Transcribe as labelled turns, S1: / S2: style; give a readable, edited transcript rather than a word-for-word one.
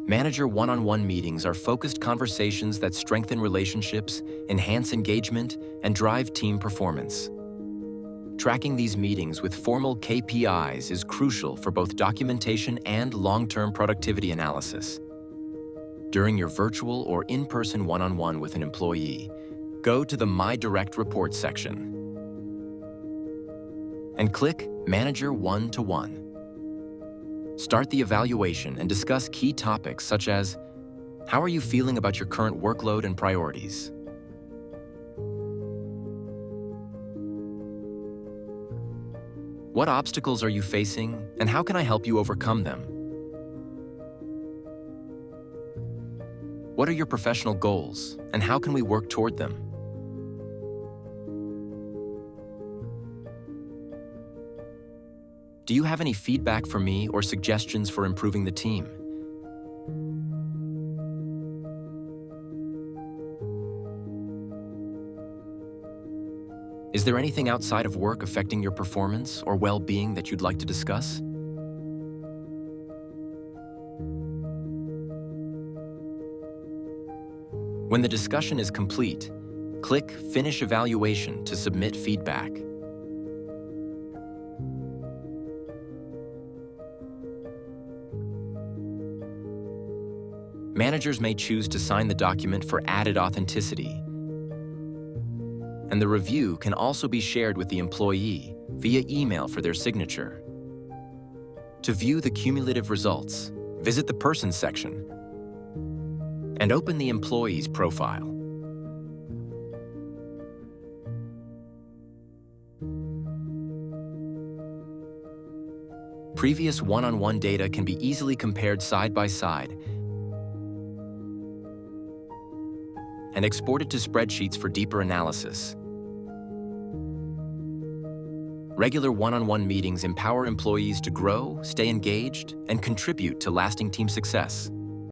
S1: Manager one-on-one meetings are focused conversations that strengthen relationships, enhance engagement, and drive team performance. Tracking these meetings with formal KPIs is crucial for both documentation and long-term productivity analysis. During your virtual or in-person one-on-one with an employee, go to the My Direct Report section and click Manager One-to-One. Start the evaluation and discuss key topics such as, how are you feeling about your current workload and priorities? What obstacles are you facing, and how can I help you overcome them? What are your professional goals, and how can we work toward them? Do you have any feedback for me or suggestions for improving the team? Is there anything outside of work affecting your performance or well-being that you'd like to discuss? When the discussion is complete, click Finish Evaluation to submit feedback. Managers may choose to sign the document for added authenticity, and the review can also be shared with the employee via email for their signature. To view the cumulative results, visit the Persons section and open the employee's profile. Previous one-on-one data can be easily compared side by side and exported to spreadsheets for deeper analysis. Regular one-on-one meetings empower employees to grow, stay engaged, and contribute to lasting team success.